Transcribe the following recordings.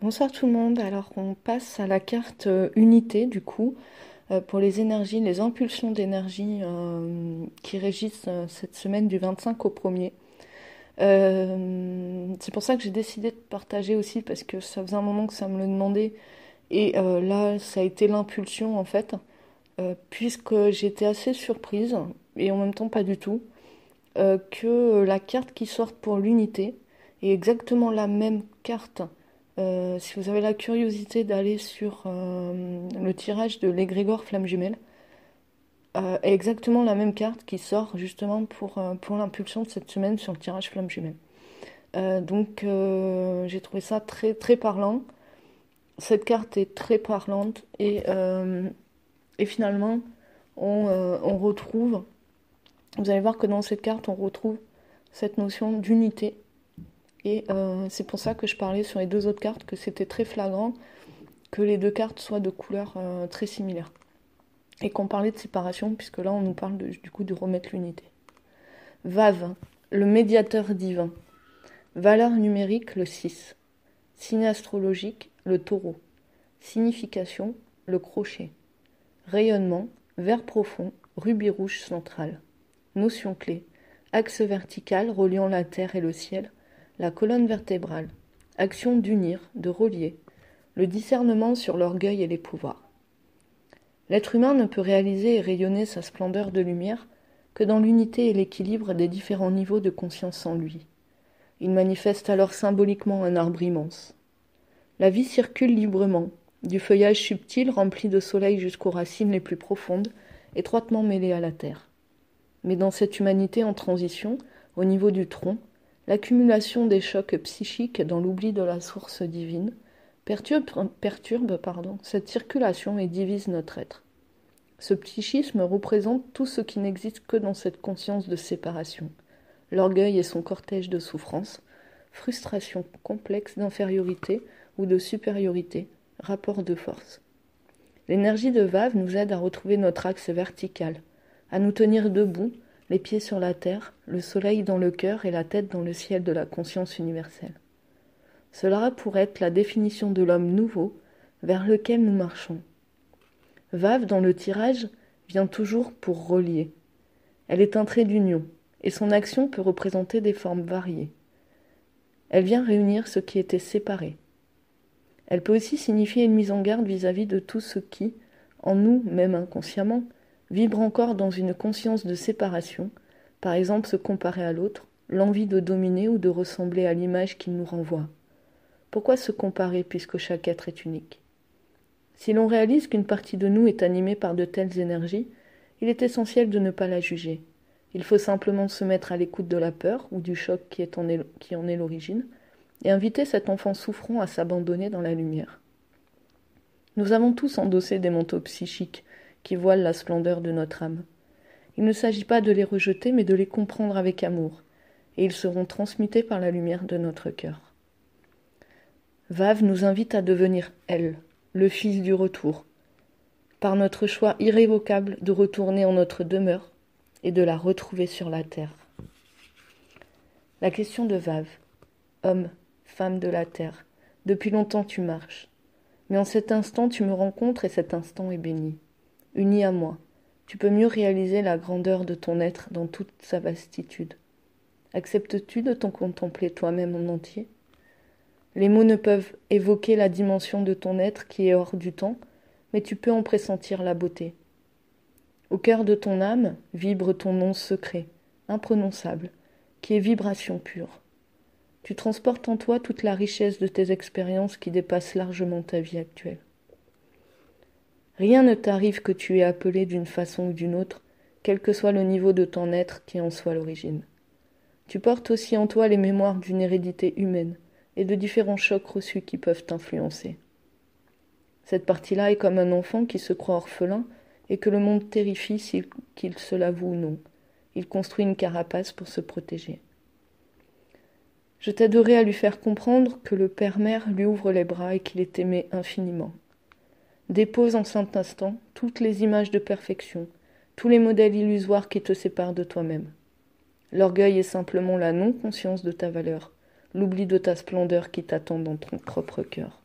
Bonsoir tout le monde. Alors on passe à la carte unité du coup pour les énergies, les impulsions d'énergie qui régissent cette semaine du 25 au 1er. C'est pour ça que j'ai décidé de partager aussi parce que ça faisait un moment que ça me le demandait et là ça a été l'impulsion en fait puisque j'étais assez surprise et en même temps pas du tout que la carte qui sort pour l'unité est exactement la même carte. Si vous avez la curiosité d'aller sur le tirage de l'égrégore flamme jumelle, est exactement la même carte qui sort justement pour l'impulsion de cette semaine sur le tirage flamme jumelle. Donc j'ai trouvé ça très, très parlant. Cette carte est très parlante et finalement on retrouve, vous allez voir que dans cette carte on retrouve cette notion d'unité. Et c'est pour ça que je parlais sur les deux autres cartes que c'était très flagrant que les deux cartes soient de couleurs très similaires. Et qu'on parlait de séparation, puisque là on nous parle du coup de remettre l'unité. Vave, le médiateur divin. Valeur numérique, le 6. Signe astrologique, le taureau. Signification, le crochet. Rayonnement, vert profond, rubis rouge central. Notion clé, axe vertical reliant la terre et le ciel, la colonne vertébrale. Action d'unir, de relier. Le discernement sur l'orgueil et les pouvoirs. L'être humain ne peut réaliser et rayonner sa splendeur de lumière que dans l'unité et l'équilibre des différents niveaux de conscience en lui. Il manifeste alors symboliquement un arbre immense. La vie circule librement, du feuillage subtil rempli de soleil jusqu'aux racines les plus profondes, étroitement mêlées à la terre. Mais dans cette humanité en transition, au niveau du tronc, l'accumulation des chocs psychiques dans l'oubli de la source divine perturbe cette circulation et divise notre être. Ce psychisme représente tout ce qui n'existe que dans cette conscience de séparation. L'orgueil et son cortège de souffrances, frustration complexe d'infériorité ou de supériorité, rapport de force. L'énergie de Vave nous aide à retrouver notre axe vertical, à nous tenir debout, les pieds sur la terre, le soleil dans le cœur et la tête dans le ciel de la conscience universelle. Cela pourrait être la définition de l'homme nouveau vers lequel nous marchons. Vave, dans le tirage, vient toujours pour relier. Elle est un trait d'union, et son action peut représenter des formes variées. Elle vient réunir ce qui était séparé. Elle peut aussi signifier une mise en garde vis-à-vis de tout ce qui, en nous, même inconsciemment, vibre encore dans une conscience de séparation, par exemple se comparer à l'autre, l'envie de dominer ou de ressembler à l'image qu'il nous renvoie. Pourquoi se comparer puisque chaque être est unique ? Si l'on réalise qu'une partie de nous est animée par de telles énergies, il est essentiel de ne pas la juger. Il faut simplement se mettre à l'écoute de la peur ou du choc qui en est l'origine et inviter cet enfant souffrant à s'abandonner dans la lumière. Nous avons tous endossé des manteaux psychiques qui voilent la splendeur de notre âme. Il ne s'agit pas de les rejeter mais de les comprendre avec amour, et ils seront transmutés par la lumière de notre cœur. Vave nous invite à devenir elle, le fils du retour, par notre choix irrévocable de retourner en notre demeure et de la retrouver sur la terre. La question de Vave, homme, femme de la terre, depuis longtemps tu marches, mais en cet instant tu me rencontres et cet instant est béni. Uni à moi, tu peux mieux réaliser la grandeur de ton être dans toute sa vastitude. Acceptes-tu de t'en contempler toi-même en entier ? Les mots ne peuvent évoquer la dimension de ton être qui est hors du temps, mais tu peux en pressentir la beauté. Au cœur de ton âme vibre ton nom secret, imprononçable, qui est vibration pure. Tu transportes en toi toute la richesse de tes expériences qui dépassent largement ta vie actuelle. Rien ne t'arrive que tu aies appelé d'une façon ou d'une autre, quel que soit le niveau de ton être qui en soit l'origine. Tu portes aussi en toi les mémoires d'une hérédité humaine, et de différents chocs reçus qui peuvent t'influencer. Cette partie-là est comme un enfant qui se croit orphelin et que le monde terrifie qu'il se l'avoue ou non. Il construit une carapace pour se protéger. Je t'aiderai à lui faire comprendre que le Père-Mère lui ouvre les bras et qu'il est aimé infiniment. Dépose en cet instant toutes les images de perfection, tous les modèles illusoires qui te séparent de toi-même. L'orgueil est simplement la non-conscience de ta valeur, l'oubli de ta splendeur qui t'attend dans ton propre cœur.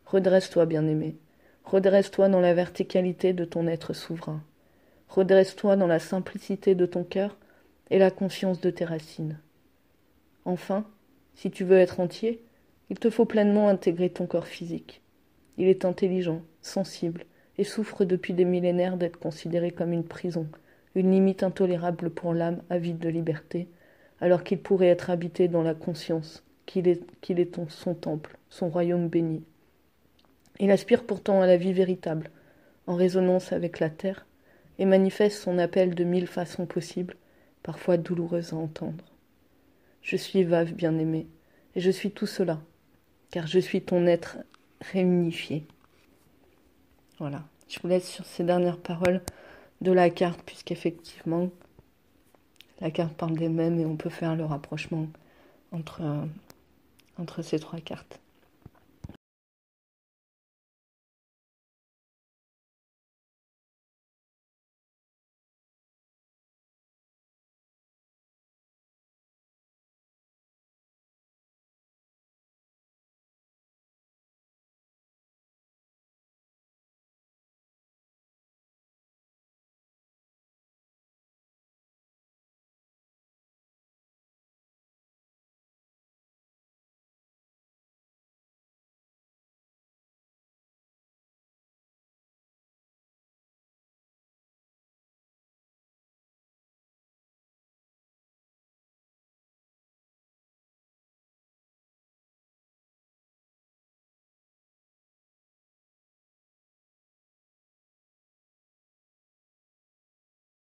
Redresse-toi, bien-aimé. Redresse-toi dans la verticalité de ton être souverain. Redresse-toi dans la simplicité de ton cœur et la conscience de tes racines. Enfin, si tu veux être entier, il te faut pleinement intégrer ton corps physique. Il est intelligent, sensible, et souffre depuis des millénaires d'être considéré comme une prison, une limite intolérable pour l'âme avide de liberté, alors qu'il pourrait être habité dans la conscience qu'il est son temple, son royaume béni. Il aspire pourtant à la vie véritable, en résonance avec la terre, et manifeste son appel de 1000 façons possibles, parfois douloureuses à entendre. Je suis Vave bien-aimé, et je suis tout cela, car je suis ton être réunifié. Voilà, je vous laisse sur ces dernières paroles de la carte, puisqu'effectivement, la carte parle des mêmes et on peut faire le rapprochement entre ces trois cartes.